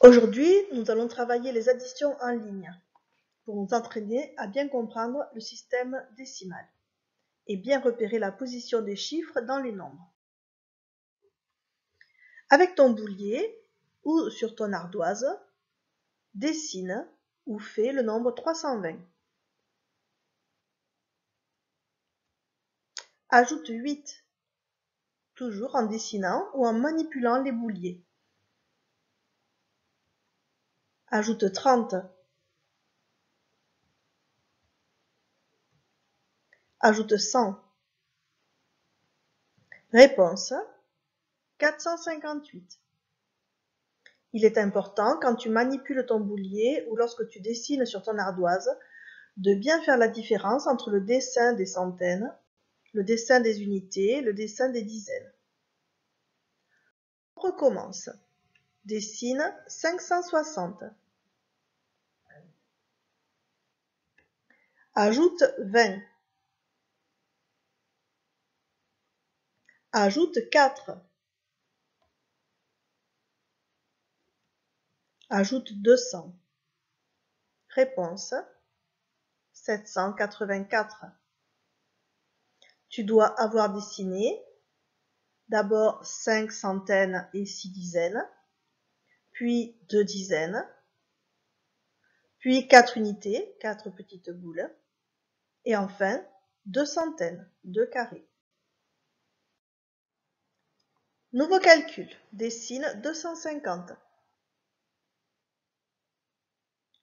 Aujourd'hui, nous allons travailler les additions en ligne pour nous entraîner à bien comprendre le système décimal et bien repérer la position des chiffres dans les nombres. Avec ton boulier ou sur ton ardoise, dessine ou fais le nombre 320. Ajoute 8, toujours en dessinant ou en manipulant les bouliers. Ajoute 30. Ajoute 100. Réponse 458. Il est important, quand tu manipules ton boulier ou lorsque tu dessines sur ton ardoise, de bien faire la différence entre le dessin des centaines, le dessin des unités, le dessin des dizaines. On recommence. Dessine 560. Ajoute 20. Ajoute 4. Ajoute 200. Réponse 784. Tu dois avoir dessiné d'abord 5 centaines et 6 dizaines, puis 2 dizaines, puis 4 unités, 4 petites boules, et enfin 2 centaines, 2 carrés. Nouveau calcul, dessine 250.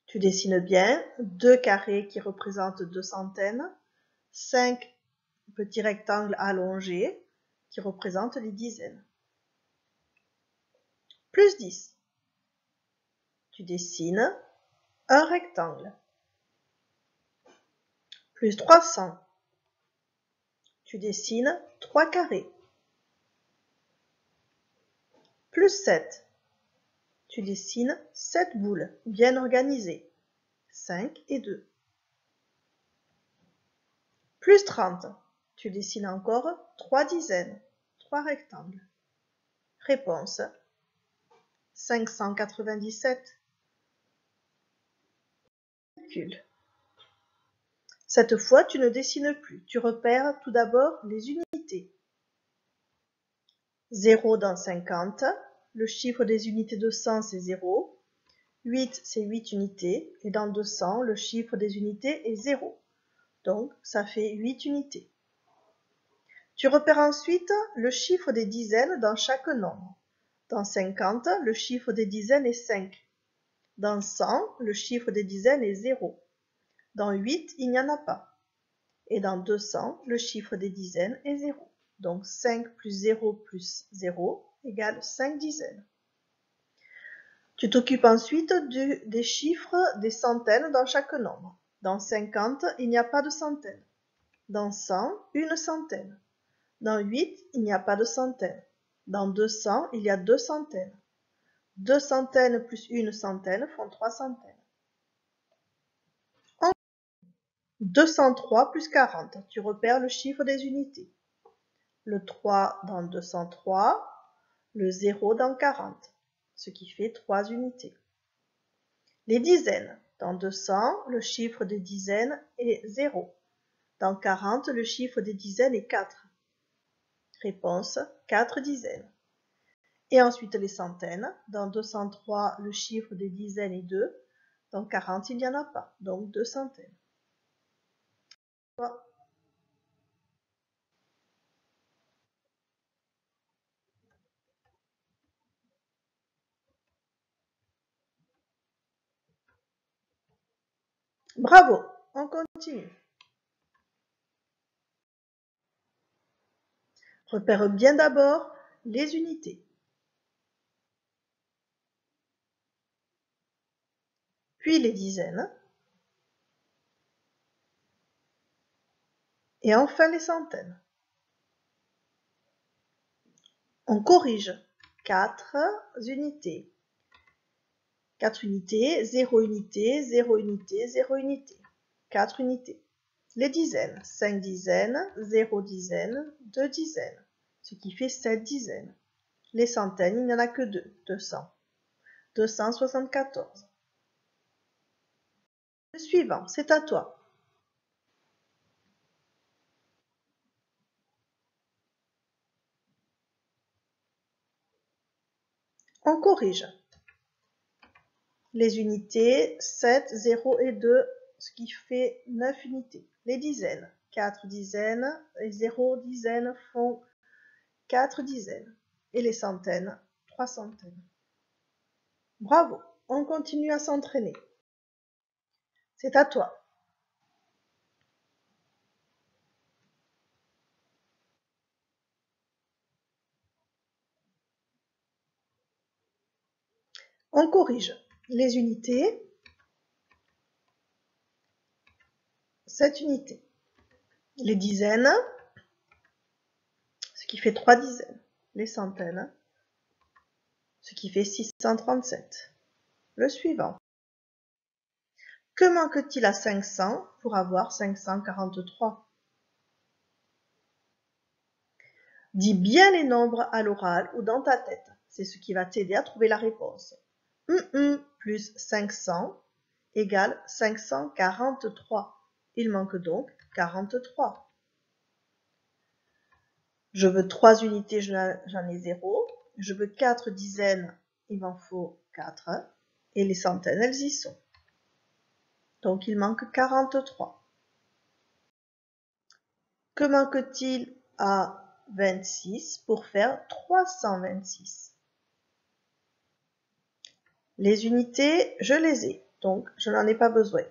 Tu dessines bien 2 carrés qui représentent 2 centaines, 5 petits rectangles allongés qui représentent les dizaines. Plus 10. Tu dessines un rectangle. Plus 300. Tu dessines 3 carrés. Plus 7. Tu dessines 7 boules bien organisées. 5 et 2. Plus 30. Tu dessines encore 3 dizaines, 3 rectangles. Réponse 597. Calcul. Cette fois, tu ne dessines plus. Tu repères tout d'abord les unités. 0 dans 50. Le chiffre des unités de 100, c'est 0. 8, c'est 8 unités. Et dans 200, le chiffre des unités est 0. Donc, ça fait 8 unités. Tu repères ensuite le chiffre des dizaines dans chaque nombre. Dans 50, le chiffre des dizaines est 5. Dans 100, le chiffre des dizaines est 0. Dans 8, il n'y en a pas. Et dans 200, le chiffre des dizaines est 0. Donc 5 plus 0 plus 0 égale 5 dizaines. Tu t'occupes ensuite des chiffres des centaines dans chaque nombre. Dans 50, il n'y a pas de centaines. Dans 100, une centaine. Dans 8, il n'y a pas de centaine. Dans 200, il y a 2 centaines. 2 centaines plus une centaine font 3 centaines. 203 plus 40. Tu repères le chiffre des unités. Le 3 dans 203, le 0 dans 40, ce qui fait 3 unités. Les dizaines. Dans 200, le chiffre des dizaines est 0. Dans 40, le chiffre des dizaines est 4. Réponse 4 dizaines. Et ensuite les centaines. Dans 203, le chiffre des dizaines est 2. Dans 40, il n'y en a pas, donc 2 centaines. Bravo, on continue. Repère bien d'abord les unités. Puis les dizaines. Et enfin les centaines. On corrige. 4 unités. 4 unités, 0 unité, 0 unité, 0 unité. 4 unités. Les dizaines. 5 dizaines, 0 dizaines, 2 dizaines. Ce qui fait 7 dizaines. Les centaines, il n'y en a que 2, 200. 274. Le suivant, c'est à toi. On corrige. Les unités, 7, 0 et 2, ce qui fait 9 unités. Les dizaines, 4 dizaines et 0 dizaines font 4 dizaines. Et les centaines, 3 centaines. Bravo, on continue à s'entraîner. C'est à toi. On corrige. Les unités, 7 unités. Les dizaines, ce qui fait 3 dizaines. Les centaines, ce qui fait 637. Le suivant. Que manque-t-il à 500 pour avoir 543? Dis bien les nombres à l'oral ou dans ta tête. C'est ce qui va t'aider à trouver la réponse. Plus 500 égale 543. Il manque donc 43. Je veux 3 unités, j'en ai 0. Je veux 4 dizaines, il m'en faut 4. Et les centaines, elles y sont. Donc il manque 43. Que manque-t-il à 26 pour faire 326? Les unités, je les ai, donc je n'en ai pas besoin.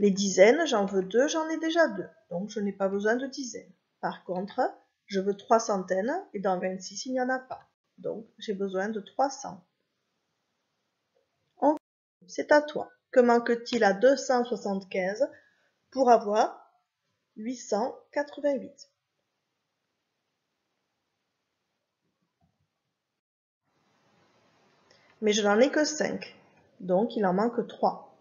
Les dizaines, j'en veux 2, j'en ai déjà 2, donc je n'ai pas besoin de dizaines. Par contre, je veux 3 centaines, et dans 26, il n'y en a pas. Donc, j'ai besoin de 300. C'est à toi. Que manque-t-il à 275 pour avoir 888? Mais je n'en ai que 5, donc il en manque 3.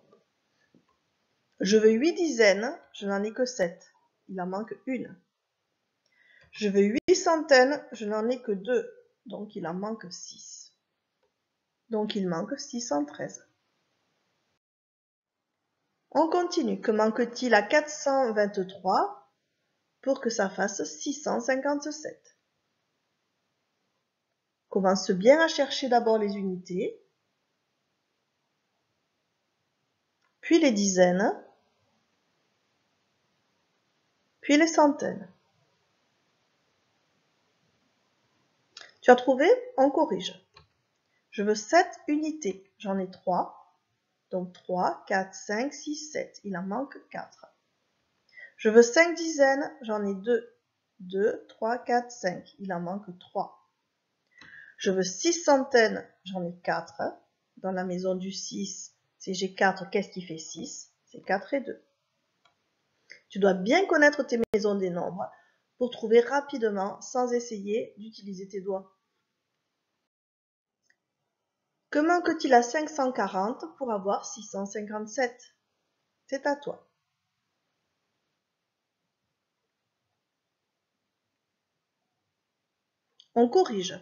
Je veux 8 dizaines, je n'en ai que 7, il en manque 1. Je veux 8 centaines, je n'en ai que 2, donc il en manque 6. Donc il manque 613. On continue. Que manque-t-il à 423 pour que ça fasse 657? Commence bien à chercher d'abord les unités, puis les dizaines, puis les centaines. Tu as trouvé? On corrige. Je veux 7 unités, j'en ai 3, donc 3, 4, 5, 6, 7, il en manque 4. Je veux 5 dizaines, j'en ai 2, 2, 3, 4, 5, il en manque 3. Je veux 6 centaines, j'en ai 4. Dans la maison du 6, si j'ai 4, qu'est-ce qui fait 6? C'est 4 et 2. Tu dois bien connaître tes maisons des nombres pour trouver rapidement sans essayer d'utiliser tes doigts. Que manque-t-il à 540 pour avoir 657? C'est à toi. On corrige.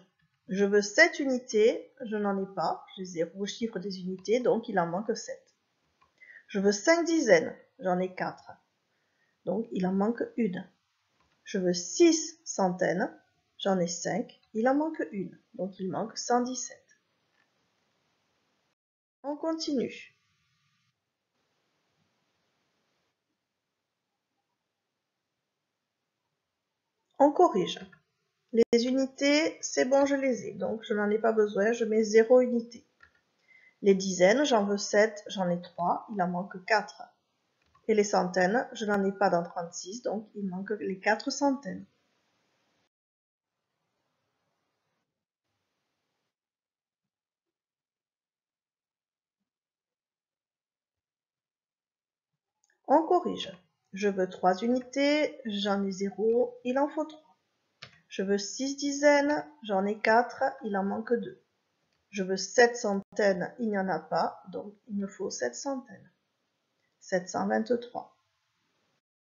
Je veux 7 unités, je n'en ai pas, j'ai 0 au chiffre des unités, donc il en manque 7. Je veux 5 dizaines, j'en ai 4, donc il en manque 1. Je veux 6 centaines, j'en ai 5, il en manque 1, donc il manque 117. On continue. On corrige. Les unités, c'est bon, je les ai, donc je n'en ai pas besoin, je mets 0 unité. Les dizaines, j'en veux 7, j'en ai 3, il en manque 4. Et les centaines, je n'en ai pas dans 36, donc il manque les 4 centaines. On corrige. Je veux 3 unités, j'en ai 0, il en faut 3. Je veux 6 dizaines, j'en ai 4, il en manque 2. Je veux 7 centaines, il n'y en a pas, donc il me faut 7 centaines. 723.